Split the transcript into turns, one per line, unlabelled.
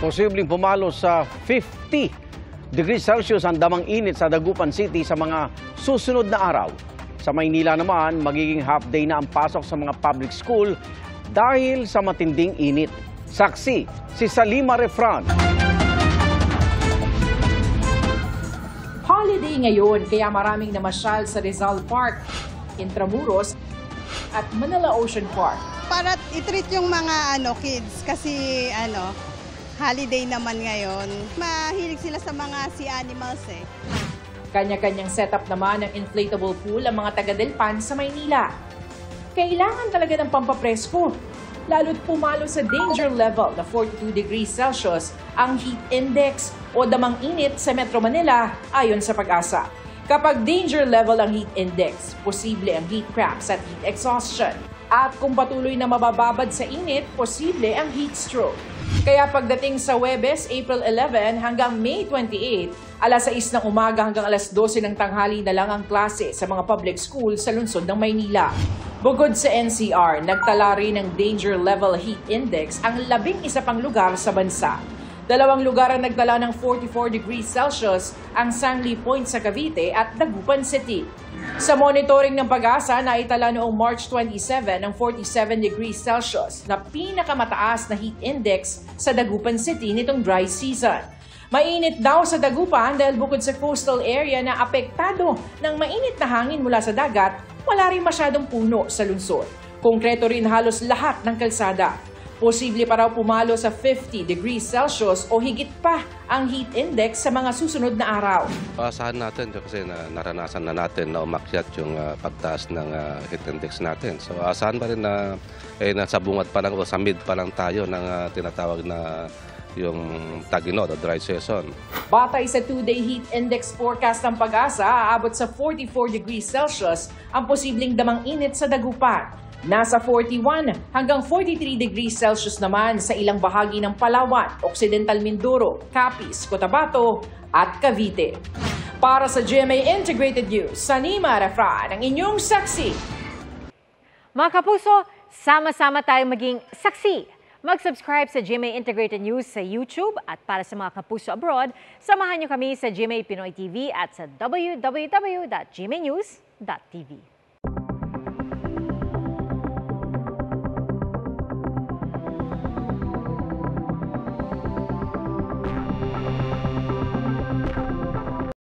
Posibleng pumalo sa 50 degrees Celsius ang damang init sa Dagupan City sa mga susunod na araw. Sa Maynila naman, magiging half day na ang pasok sa mga public school dahil sa matinding init. Saksi, si Salima Refran.
Holiday ngayon kaya maraming namasyal sa Rizal Park, Intramuros at Manila Ocean Park.
Para i-treat yung mga kids kasi holiday naman ngayon. Mahilig sila sa mga sea animals eh.
Kanya-kanyang setup naman ng inflatable pool ang mga taga-Delpan sa Maynila. Kailangan talaga ng pampapresko, lalo't pumalo sa danger level na 42 degrees Celsius ang heat index o damang init sa Metro Manila ayon sa Pag-asa. Kapag danger level ang heat index, posible ang heat cramps at heat exhaustion. At kung patuloy na mabababad sa init, posible ang heat stroke. Kaya pagdating sa Huwebes, April 11 hanggang May 28, alas 6 ng umaga hanggang alas 12 ng tanghali na lang ang klase sa mga public school sa lungsod ng Maynila. Bukod sa NCR, nagtala rin ng danger level heat index ang 11 pang lugar sa bansa. 2 lugar ang nagtala ng 44 degrees Celsius, ang Sangley Point sa Cavite at Dagupan City. Sa monitoring ng Pag-asa, naitala noong March 27 ng 47 degrees Celsius na pinakamataas na heat index sa Dagupan City nitong dry season. Mainit daw sa Dagupan dahil bukod sa coastal area na apektado ng mainit na hangin mula sa dagat, wala rin masyadong puno sa lungsod. Konkreto rin halos lahat ng kalsada. Posible pa raw pumalo sa 50 degrees Celsius o higit pa ang heat index sa mga susunod na araw.
Asahan natin kasi naranasan na natin na umakyat yung pagtaas ng heat index natin. So asahan pa rin na nasa bungad pa lang o sa mid pa lang tayo ng tinatawag na yung tag-inod o dry season.
Batay sa 2-day heat index forecast ng Pag-asa, aabot sa 44 degrees Celsius ang posibleng damang init sa Dagupan. Nasa 41 hanggang 43 degrees Celsius naman sa ilang bahagi ng Palawan, Occidental Mindoro, Capiz, Cotabato at Cavite. Para sa GMA Integrated News, Salima Refran, ang inyong saksi.
Mga kapuso, sama-sama tayong maging saksi. Mag-subscribe sa GMA Integrated News sa YouTube at para sa mga kapuso abroad, samahan niyo kami sa GMA Pinoy TV at sa www.gmanews.tv.